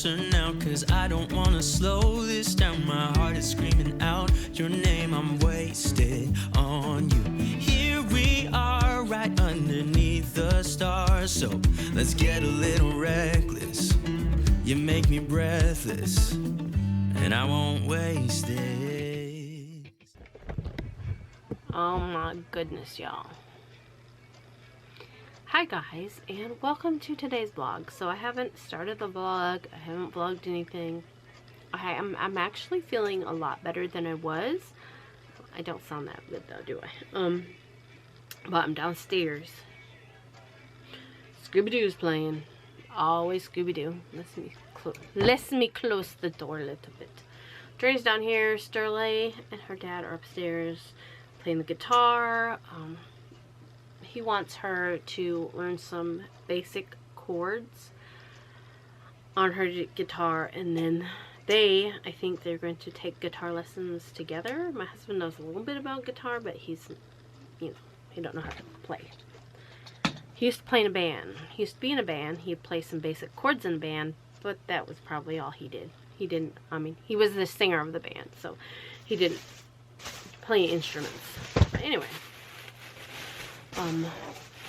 closer now, cause I don't wanna slow this down. My heart is screaming out your name. I'm wasted on you. Here we are, right underneath the stars. So let's get a little reckless. You make me breathless, and I won't waste it. Oh my goodness, y'all. Hi guys, and welcome to today's vlog. So I haven't started the vlog, I haven't vlogged anything. I'm actually feeling a lot better than I was. I don't sound that good though, do I? But I'm downstairs. Scooby-Doo's playing. Always Scooby-Doo. Let me close the door a little bit. Dre's down here. Sterling and her dad are upstairs playing the guitar. He wants her to learn some basic chords on her guitar, and then I think they're going to take guitar lessons together. My husband knows a little bit about guitar, but he's, he don't know how to play. He used to play in a band. He used to be in a band. He'd play some basic chords in a band, but that was probably all he did. He didn't, he was the singer of the band, so he didn't play instruments. But anyway.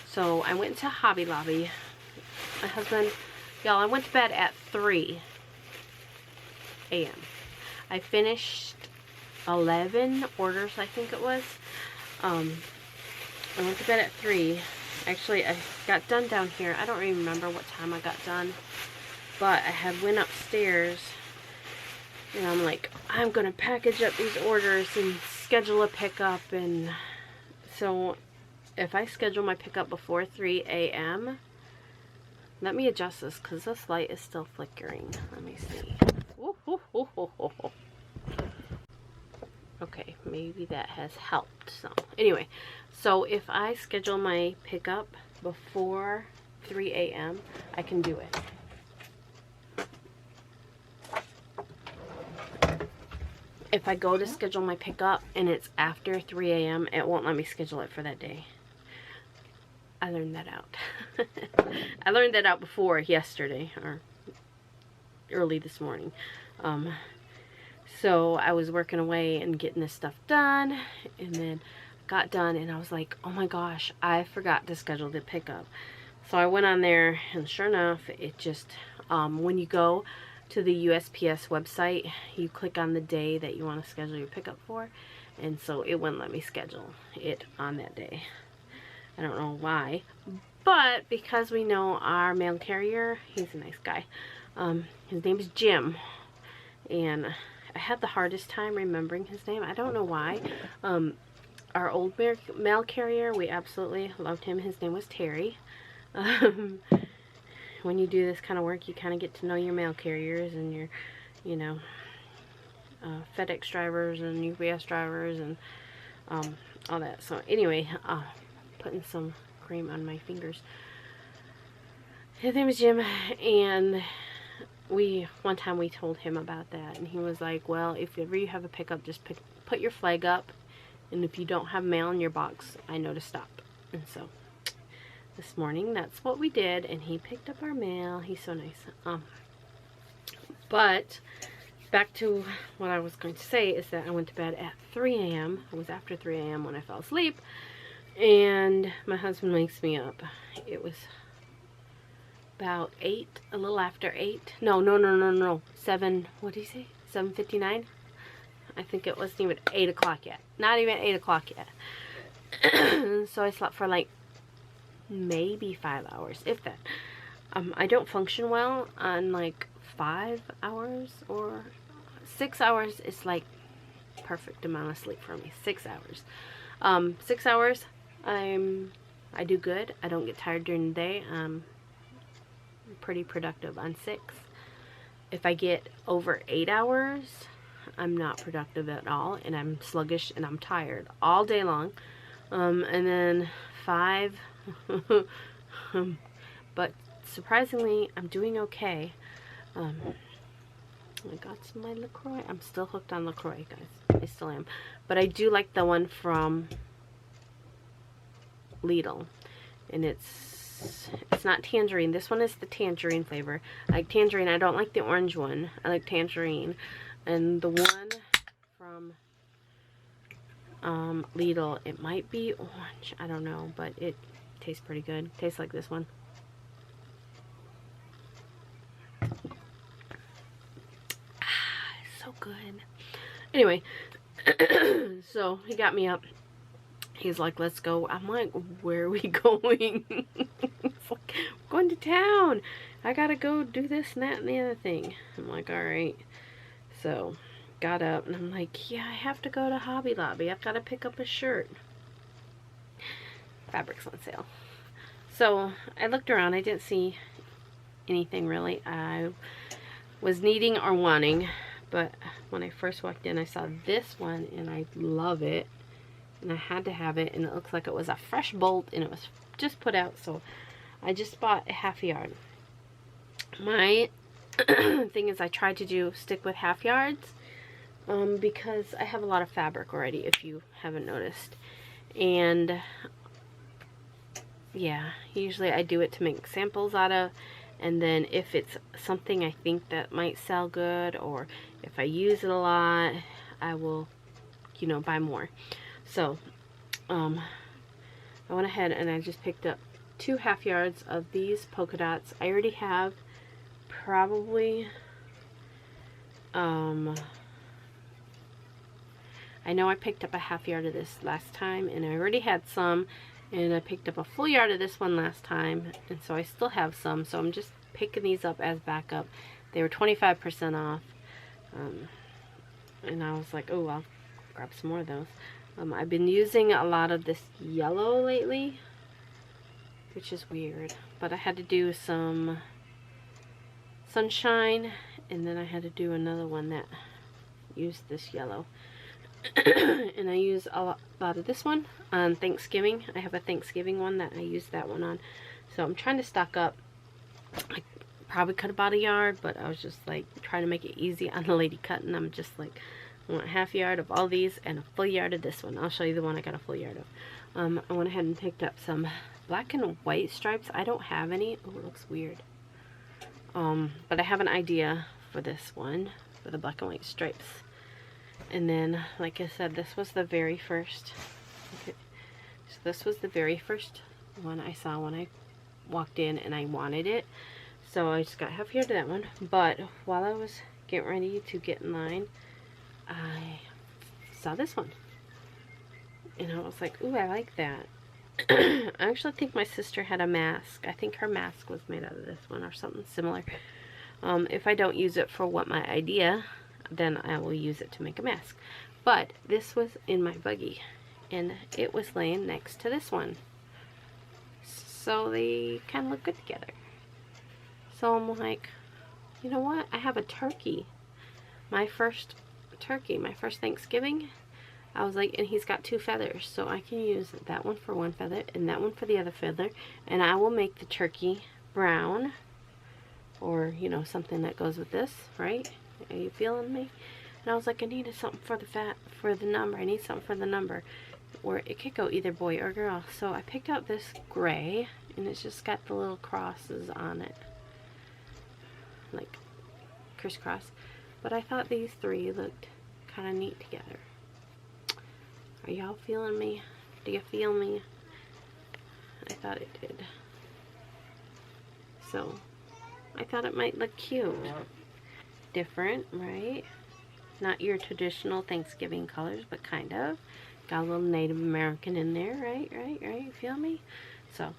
So I went to Hobby Lobby. My husband, y'all, I went to bed at 3 a.m. I finished 11 orders, I think it was. I went to bed at 3. Actually, I got done down here. I don't even remember what time I got done. But I had went upstairs. And I'm like, I'm going to package up these orders and schedule a pickup. And so if I schedule my pickup before 3 a.m., let me adjust this because this light is still flickering. Let me see. Okay, maybe that has helped some. Anyway, so if I schedule my pickup before 3 a.m., I can do it. If I go to schedule my pickup and it's after 3 a.m., it won't let me schedule it for that day. I learned that out. I learned that out before yesterday, or early this morning. So I was working away and getting this stuff done, and then got done, and I was like, oh my gosh, I forgot to schedule the pickup. So I went on there, and sure enough, it just, when you go to the USPS website, you click on the day that you want to schedule your pickup for, and so it wouldn't let me schedule it on that day. I don't know why, but because we know our mail carrier, he's a nice guy. His name is Jim, and I had the hardest time remembering his name. I don't know why. Our old mail carrier, we absolutely loved him. His name was Terry. When you do this kind of work, you kind of get to know your mail carriers and your, FedEx drivers and UPS drivers and all that. So anyway, putting some cream on my fingers. His name is Jim, and one time we told him about that, and he was like, well, if ever you have a pickup, just put your flag up, and if you don't have mail in your box, I know to stop. And so this morning, that's what we did, and he picked up our mail. He's so nice. But back to what I was going to say is that I went to bed at 3 a.m. It was after 3 a.m. when I fell asleep, and my husband wakes me up. It was about 8, a little after 8. No. 7, what did he say? 7:59? I think it wasn't even 8 o'clock yet. Not even 8 o'clock yet. So I slept for like maybe 5 hours, if that. I don't function well on like 5 hours, or 6 hours is like perfect amount of sleep for me. 6 hours. 6 hours, I do good. I don't get tired during the day. I'm pretty productive on 6. If I get over 8 hours, I'm not productive at all, and I'm sluggish and I'm tired all day long. And then 5, but surprisingly, I'm doing okay. I got some of my LaCroix. I'm still hooked on LaCroix, guys. I still am. But I do like the one from Lidl, and it's It's not tangerine. This one is the tangerine flavor. I like tangerine. I don't like the orange one. I like tangerine. And the one from Lidl, it might be orange. I don't know, but it tastes pretty good. Tastes like this one. So good. Anyway, so he got me up. He's like, let's go. I'm like, where are we going? It's like, we're going to town. I gotta go do this and that and the other thing. I'm like, all right. So got up and I'm like, yeah, I have to go to Hobby Lobby. I've got to pick up a shirt. Fabric's on sale. So I looked around. I didn't see anything really I was needing or wanting. But when I first walked in, I saw this one and I love it. And I had to have it, and it looks like it was a fresh bolt and it was just put out, so I just bought a half yard. My thing is I tried to stick with half yards because I have a lot of fabric already, if you haven't noticed. And yeah, usually I do it to make samples out of, and then if it's something I think that might sell good, or if I use it a lot, I will, you know, buy more. So, I went ahead and I just picked up 2 half yards of these polka dots. I already have probably, I know I picked up a half yard of this last time, and I already had some, and I picked up a full yard of this one last time, and so I still have some, so I'm just picking these up as backup. They were 25% off, and I was like, oh, I'll grab some more of those. I've been using a lot of this yellow lately, which is weird, but I had to do some sunshine, and then I had to do another one that used this yellow. And I use a lot of this one on Thanksgiving. I have a Thanksgiving one that I use that one on, so I'm trying to stock up. I probably could have bought a yard, but I was just like trying to make it easy on the lady cutting. I'm just like, I want a half yard of all these and a full yard of this one. I'll show you the one I got a full yard of. I went ahead and picked up some black and white stripes. I don't have any. Oh, it looks weird. But I have an idea for this one, for the black and white stripes. And then, like I said, this was the very first. Okay, so this was the very first one I saw when I walked in, and I wanted it. So I just got half yard of that one. But while I was getting ready to get in line, I saw this one, and I was like, ooh, I like that. I actually think my sister had a mask. I think her mask was made out of this one or something similar. If I don't use it for what my idea, then I will use it to make a mask. But this was in my buggy, and it was laying next to this one, so they kind of look good together. So I'm like, you know what, I have a turkey, my first Thanksgiving. I was like, and he's got 2 feathers, so I can use that one for one feather and that one for the other feather, and I will make the turkey brown, or you know, something that goes with this, right? Are you feeling me? And I was like, I needed something for the number. I need something for the number, or it could go either boy or girl. So I picked out this gray, and it's just got the little crosses on it, like crisscross. But I thought these 3 looked kind of neat together. Are y'all feeling me? Do you feel me? I thought it did. So I thought it might look cute. Different, right? Not your traditional Thanksgiving colors, but kind of. Got a little Native American in there, right? Feel me? So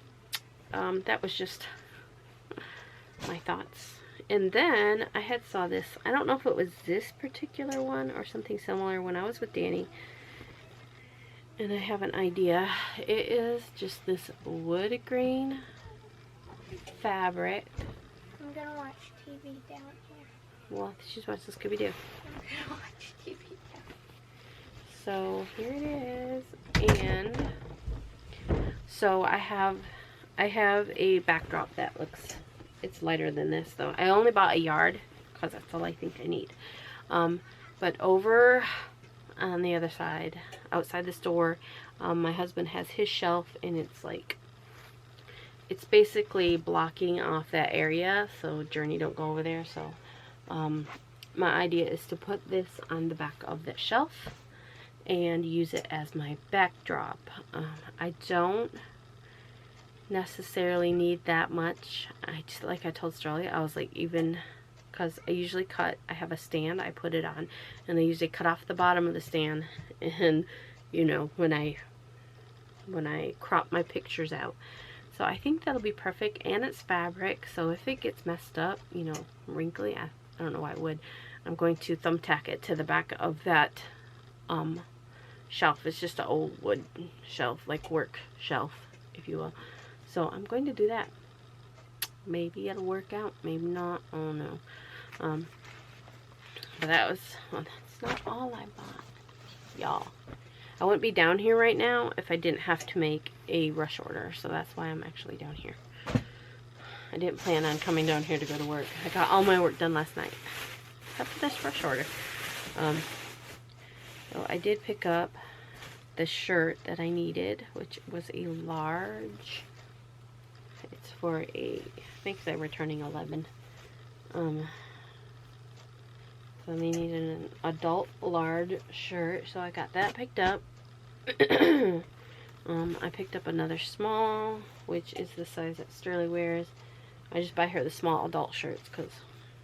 that was just my thoughts. And then I had saw this, I don't know if it was this particular one or something similar, when I was with Danny, and I have an idea. It is just this wood grain fabric. I'm gonna watch TV down here. Well, she's watching Scooby-Doo. I'm gonna watch TV down. So here it is, and so I have a backdrop that looks, it's lighter than this though. I only bought a yard because that's all I think I need. But over on the other side, outside the store, my husband has his shelf, and it's it's basically blocking off that area so Journey don't go over there. So my idea is to put this on the back of the shelf and use it as my backdrop. I don't necessarily need that much. Like I told Swirly, I was like, even because I usually cut, I have a stand I put it on, and I usually cut off the bottom of the stand, and you know, when I crop my pictures out. So I think that'll be perfect, and it's fabric, so if it gets messed up, you know, wrinkly, I don't know why it would. I'm going to thumbtack it to the back of that shelf. It's just an old wood shelf, like work shelf, if you will. So I'm going to do that. Maybe it'll work out, maybe not. Oh no. But that was, well, that's not all I bought, y'all. I wouldn't be down here right now if I didn't have to make a rush order, so that's why I'm actually down here. I didn't plan on coming down here to go to work. I got all my work done last night, except for this rush order. So I did pick up the shirt that I needed, which was a large. It's for a, I think they were turning 11. So they needed an adult large shirt, so I got that picked up. I picked up another small, which is the size that Sterling wears. I just buy her the small adult shirts because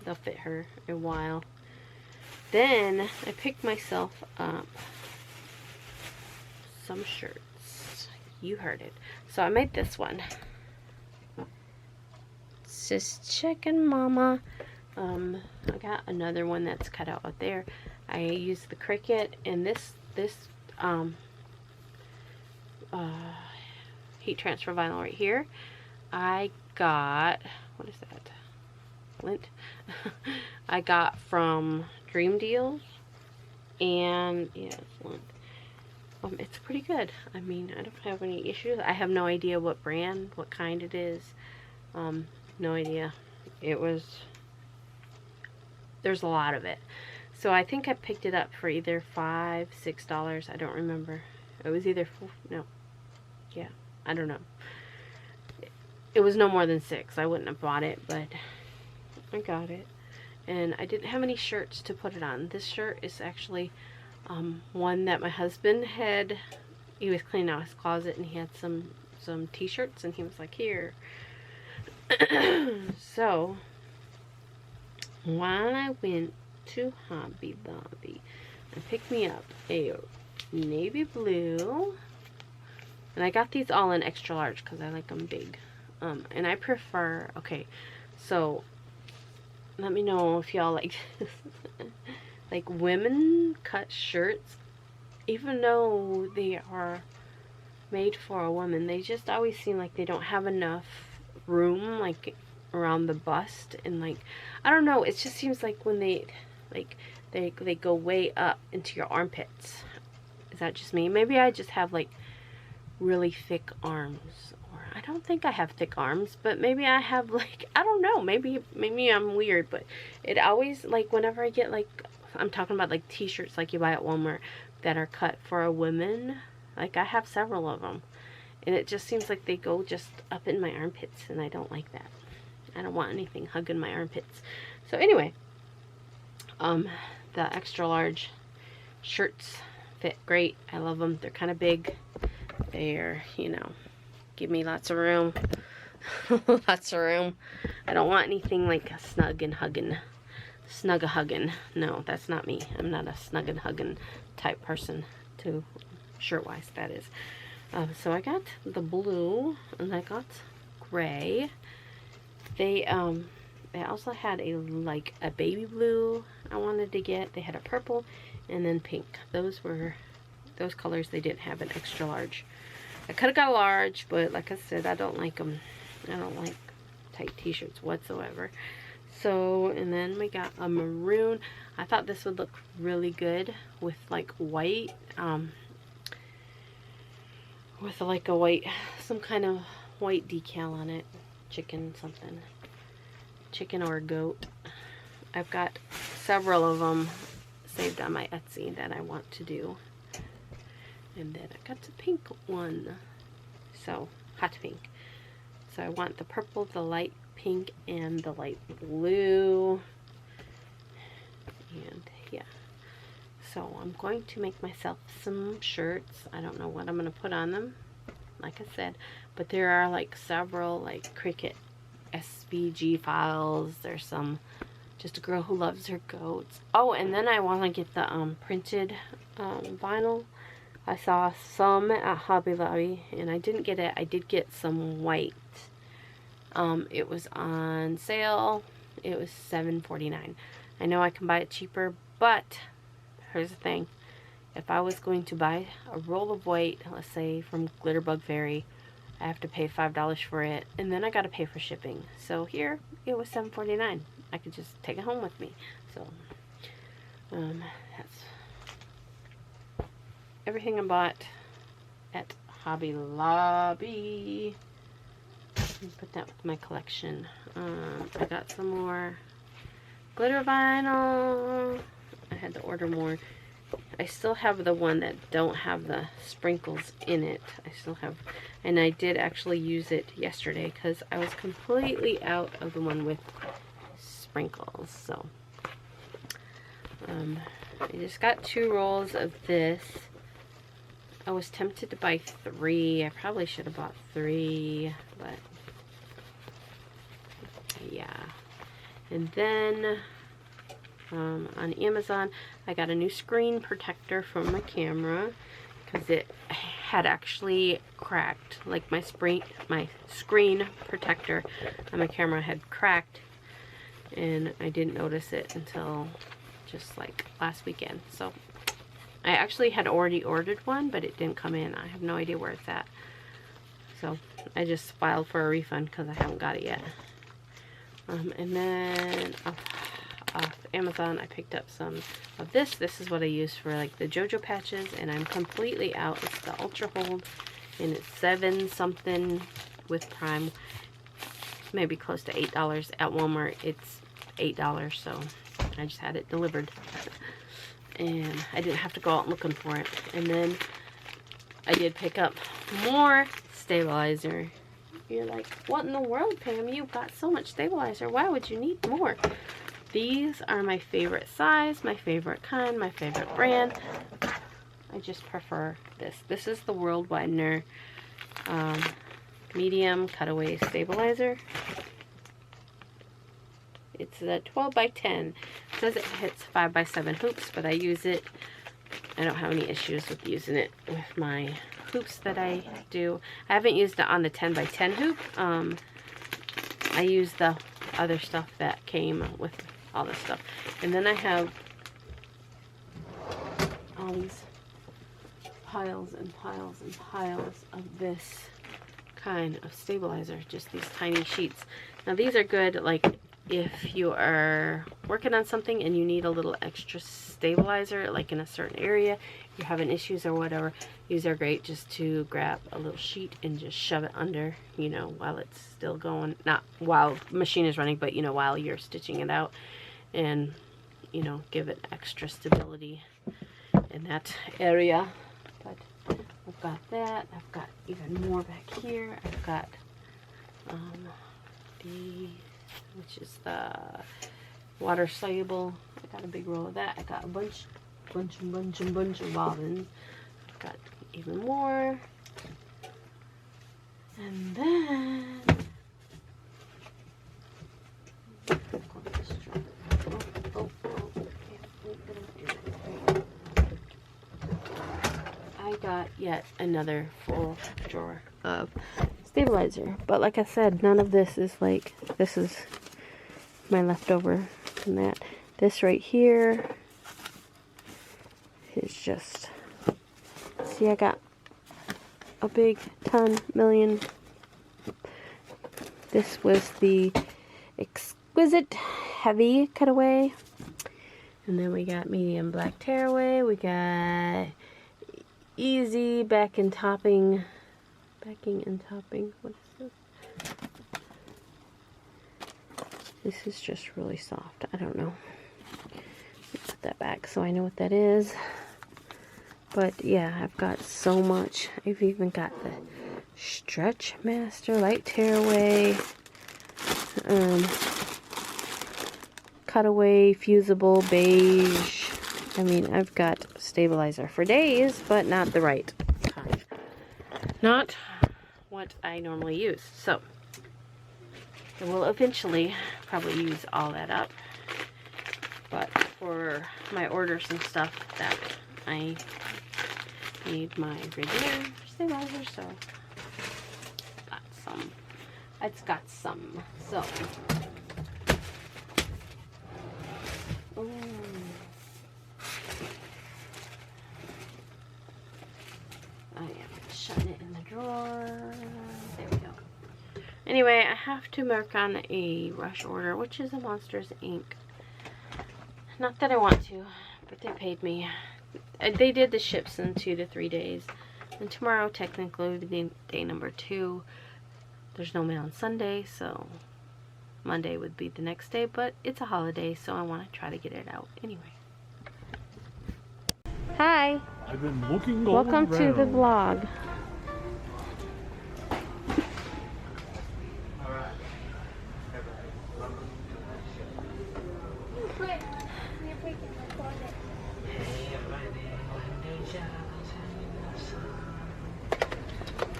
they'll fit her a while. Then I picked myself up some shirts. You heard it. So I made this one. Sis chicken mama. I got another one that's cut out there. I used the Cricut, and this heat transfer vinyl right here. I got, what is that? Lint. I got from Dream Deals, and yeah, it's lint. It's pretty good. I mean, I don't have any issues. I have no idea what brand, what kind it is. No idea. It was, there's a lot of it. So I think I picked it up for either $5, $6. I don't remember. It was either yeah, I don't know. It was no more than $6. I wouldn't have bought it, but I got it. And I didn't have any shirts to put it on. This shirt is actually one that my husband had. He was cleaning out his closet, and he had some t-shirts, and he was like, here. So while I went to Hobby Lobby, I picked me up a navy blue, and I got these all in extra large because I like them big. And I prefer, okay, so let me know if y'all like like women cut shirts, even though they are made for a woman, they just always seem like they don't have enough room, like around the bust, and like, I don't know, it just seems like when they go way up into your armpits. Is that just me? Maybe I just have like really thick arms, or I don't think I have thick arms, but maybe I have, like, I don't know, maybe I'm weird, but it always, like, whenever I get, like, I'm talking about like t-shirts like you buy at Walmart that are cut for a woman, like I have several of them, and it just seems like they go just up in my armpits, and I don't like that. I don't want anything hugging my armpits. So anyway, the extra large shirts fit great. I love them. They're kind of big. They're, you know, give me lots of room. Lots of room. I don't want anything like snug and hugging. Snug a hugging. No, that's not me. I'm not a snug and hugging type person, to shirt wise, that is. So I got the blue, and I got gray. They also had a baby blue I wanted to get. They had a purple and then pink. Those colors they didn't have an extra large. I could have got a large, but like I said, I don't like them. I don't like tight t-shirts whatsoever. So, and then we got a maroon. I thought this would look really good with like white, with like a white, some kind of white decal on it. Chicken something. Chicken or goat. I've got several of them saved on my Etsy that I want to do. And then I got the pink one. So, hot pink. So I want the purple, the light pink, and the light blue. And yeah. So I'm going to make myself some shirts. I don't know what I'm going to put on them, like I said. But there are like several like Cricut SVG files. There's some Just a Girl Who Loves Her Goats. Oh, and then I want to get the printed vinyl. I saw some at Hobby Lobby, and I didn't get it. I did get some white. It was on sale. It was $7.49. I know I can buy it cheaper, but here's the thing. If I was going to buy a roll of white, let's say from Glitterbug Fairy, I have to pay $5 for it, and then I got to pay for shipping. So here, it was $7.49. I could just take it home with me. So, that's everything I bought at Hobby Lobby. Put that with my collection. I got some more glitter vinyl. I had to order more. I still have the one that don't have the sprinkles in it. I still have, and I did actually use it yesterday because I was completely out of the one with sprinkles. So I just got 2 rolls of this. I was tempted to buy 3. I probably should have bought 3, but yeah. And then on Amazon, I got a new screen protector for my camera because it had actually cracked. Like my screen protector on my camera had cracked, and I didn't notice it until just like last weekend. So I actually had already ordered one, but it didn't come in. I have no idea where it's at. So I just filed for a refund because I haven't got it yet. And then off Amazon, I picked up some of this. This is what I use for like the JoJo patches, and I'm completely out. It's the Ultra Hold, and it's 7 something with Prime, maybe close to $8. At Walmart, it's $8, so I just had it delivered, and I didn't have to go out looking for it. And then I did pick up more stabilizer. You're like, what in the world, Pam? You've got so much stabilizer. Why would you need more? These are my favorite size, my favorite kind, my favorite brand. I just prefer this. This is the World Widener medium cutaway stabilizer. It's a 12 by 10. It says it hits 5 by 7 hoops, but I use it. I don't have any issues with using it with my hoops that I do. I haven't used it on the 10 by 10 hoop. I use the other stuff that came with all this stuff. And then I have all these piles and piles and piles of this kind of stabilizer, just these tiny sheets. Now these are good like if you are working on something and you need a little extra stabilizer, like in a certain area, you're having issues or whatever. These are great just to grab a little sheet and just shove it under, you know, while it's still going, not while the machine is running, but you know, while you're stitching it out, and you know, give it extra stability in that area. But I've got that. I've got even more back here. I've got which is the water soluble. I got a big roll of that. I got a bunch of bobbins. I've got even more. And then I got yet another full drawer of stabilizer, but like I said, none of this is like, this is my leftover from that. This right here is just, see, I got a big million. This was the Exquisite Heavy Cutaway, and then we got Medium Black Tearaway. We got Easy Backing and Topping. What is this? This is just really soft. I don't know. Put that back so I know what that is. But yeah, I've got so much. I've even got the Stretch Master Light Tearaway, Cutaway Fusible Beige. I mean, I've got stabilizer for days, but not the right kind. Not what I normally use. So, I will eventually probably use all that up. But for my orders and stuff, that I need my regular stabilizer, so got some. It's got some. So, ooh. I am shutting it in the drawer. There we go. Anyway, I have to mark on a rush order, which is a Monsters Inc. Not that I want to, but they paid me. They did the ships in 2 to 3 days. And tomorrow, technically, would be day number 2. There's no mail on Sunday, so Monday would be the next day. But it's a holiday, so I want to try to get it out anyway. Hi. I've been looking Welcome to the vlog.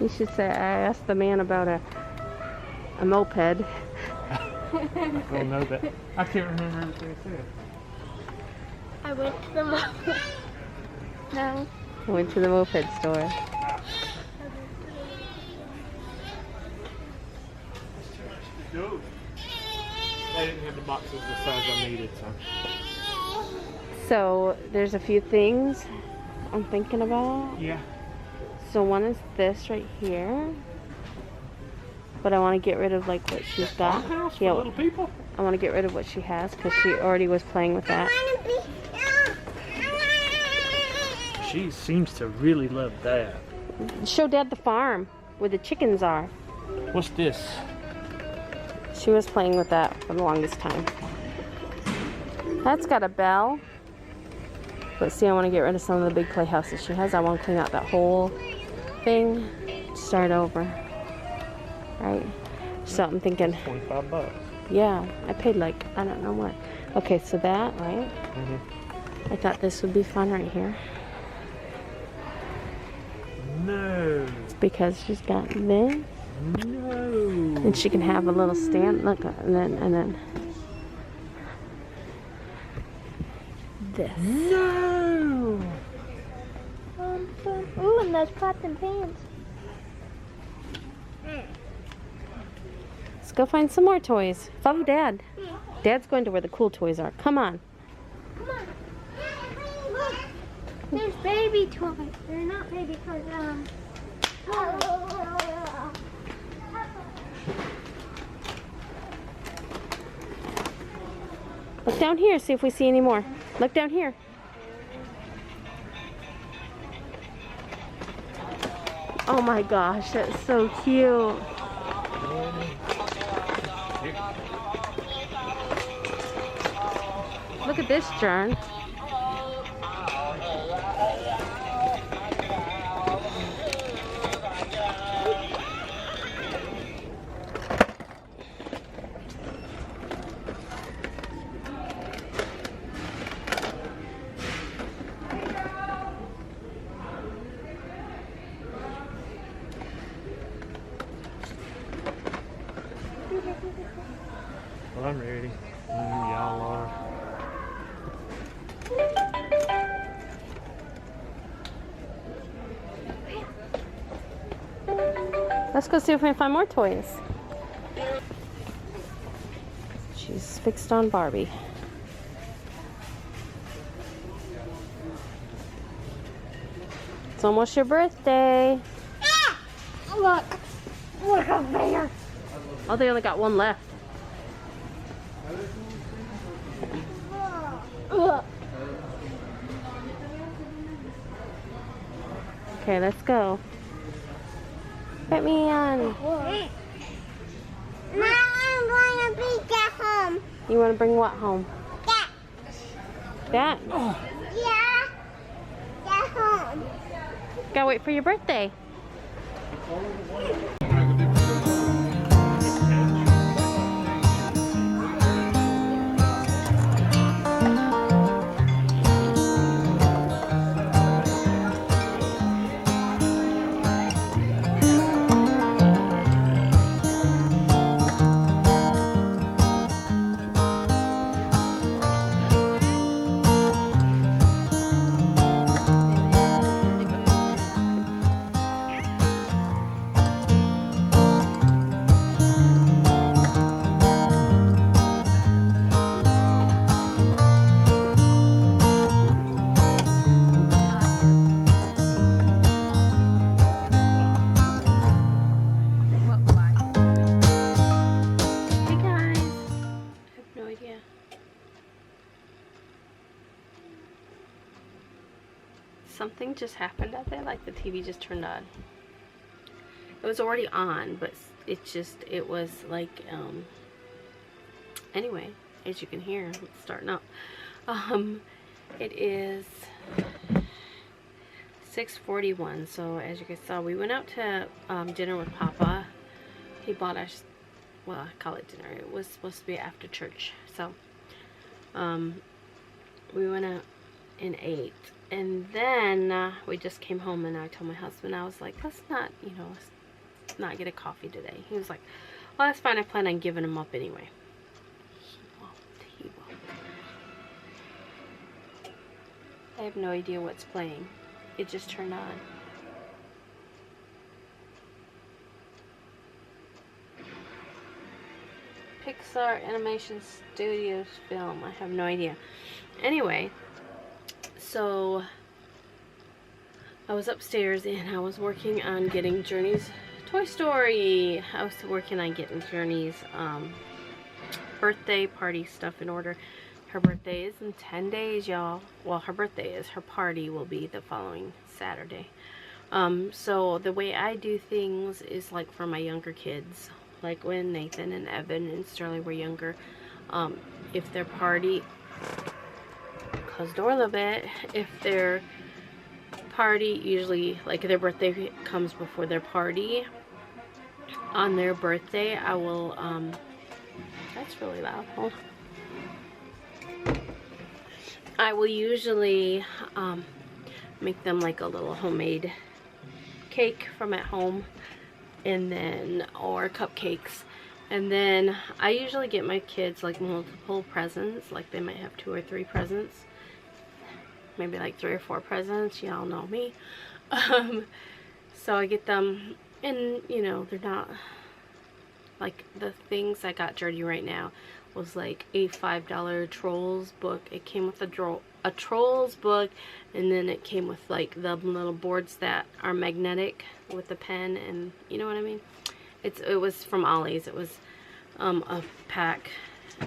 You should say, I asked the man about a moped. I don't know that. I can't remember what they said. I went to the moped. No. I went to the moped store. Go. They didn't have the boxes the size I needed, So there's a few things I'm thinking about. Yeah. So one is this right here. But I want to get rid of like what she's got. House for Yeah, little people. I want to get rid of what she has because she already was playing with that. She seems to really love that. Show Dad the farm where the chickens are. What's this? She was playing with that for the longest time. That's got a bell. But see, I want to get rid of some of the big playhouses she has. I want to clean out that whole thing. Start over. Right? So I'm thinking, 25 bucks. yeah, I paid like, I don't know what. Okay, so that, right? I thought this would be fun right here. No. Because she's got this. No. And she can have a little stand. Look, and then this. No. Ooh, and those pots and pans. Let's go find some more toys. Follow Dad. Dad's going to where the cool toys are. Come on. Come on. Look, there's baby toys. They're not baby toys. Look down here, see if we see any more. Look down here. Oh my gosh, that's so cute. Look at this, Jern. Well, I'm ready. Y'all are. Let's go see if we can find more toys. She's fixed on Barbie. It's almost your birthday. Look. Look up there. Oh, they only got one left. Look. Okay, let's go. Let me on. Mom, I'm going to be at home. You want to bring what home? That? Yeah. At home. Gotta wait for your birthday. Something just happened out there, like the TV just turned on. It was already on, but it was like, anyway, as you can hear, it's starting up. It is 6:41, so as you guys saw, we went out to dinner with Papa. He bought us, well, I call it dinner. It was supposed to be after church, so we went out and ate. And then we just came home, and I told my husband, I was like, let's not, let's not get a coffee today. He was like, well, that's fine. I plan on giving him up anyway. He won't. I have no idea what's playing. It just turned on. Pixar Animation Studios film. I have no idea. Anyway. So I was upstairs and I was working on getting Journey's Toy Story. I was working on getting Journey's birthday party stuff in order. Her birthday is in 10 days, y'all. Well, her birthday is. Her party will be the following Saturday. So the way I do things is like for my younger kids. Like when Nathan and Evan and Sterling were younger. If their party... close the door a little bit. If their party, usually like their birthday comes before their party, on their birthday I will that's really loud. Hold on. I will usually make them like a little homemade cake from at home, and then or cupcakes. And then I usually get my kids like multiple presents, like they might have 2 or 3 presents. Maybe like 3 or 4 presents. Y'all know me. So I get them, and they're not like the things I got Journey right now was like a $5 Trolls book. It came with a Trolls book, and then it came with like the little boards that are magnetic with the pen, and you know what I mean. It was from Ollie's. It was a pack,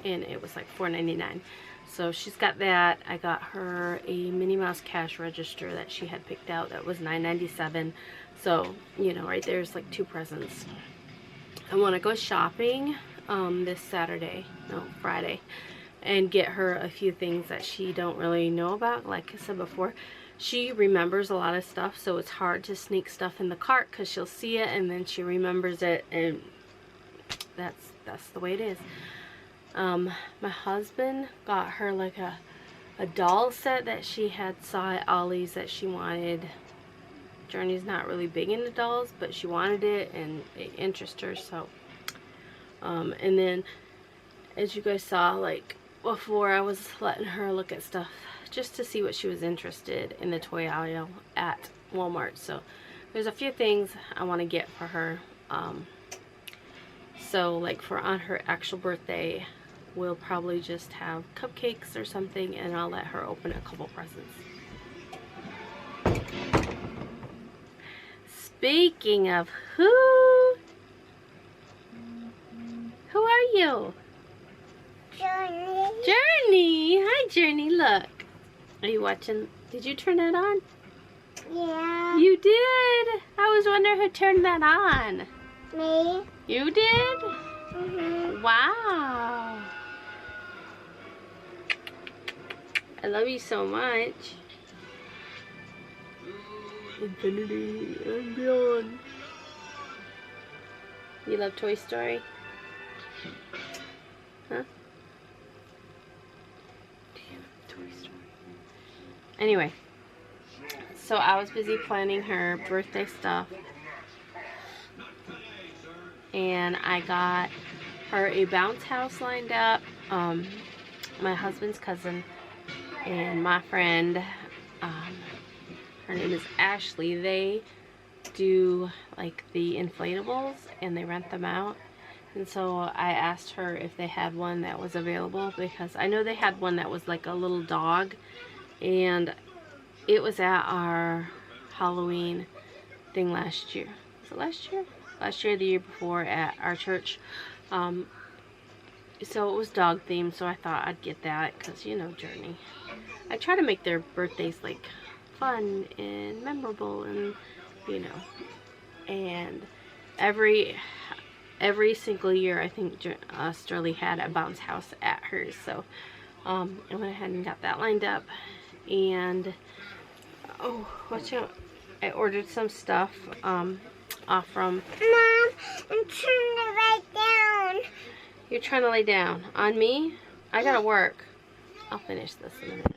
and it was like $4.99. So she's got that. I got her a Minnie Mouse cash register that she had picked out. That was $9.97. So, right there's like 2 presents. I want to go shopping this Friday, and get her a few things that she don't really know about. Like I said before, she remembers a lot of stuff, so it's hard to sneak stuff in the cart because she'll see it and then she remembers it, and that's the way it is. My husband got her like a doll set that she had saw at Ollie's that she wanted. Journey's not really big into dolls, but she wanted it and it interested her, so and then as you guys saw, like before, I was letting her look at stuff just to see what she was interested in the toy aisle at Walmart. So there's a few things I want to get for her. So like for on her actual birthday, we'll probably just have cupcakes or something, and I'll let her open a couple presents. Speaking of who are you? Journey. Journey! Hi, Journey. Look. Are you watching? Did you turn that on? Yeah. You did? I was wondering who turned that on. Me. You did? Mhm. Wow. I love you so much. Infinity and beyond. You love Toy Story? Huh? Damn, Toy Story. Anyway, so I was busy planning her birthday stuff, and I got her a bounce house lined up. My husband's cousin and my friend, her name is Ashley, they do like the inflatables and they rent them out. And so I asked her if they had one that was available, because I know they had one that was like a little dog, and it was at our Halloween thing last year. Was it last year? Last year, the year before, at our church. So it was dog themed, so I thought I'd get that because, you know, Journey. I try to make their birthdays like fun and memorable, and you know, and every single year I think Swirly had a bounce house at hers. So I went ahead and got that lined up, and oh, watch out, I ordered some stuff off from Mom, I'm trying to write down. You're trying to lay down on me? I gotta work. I'll finish this in a minute.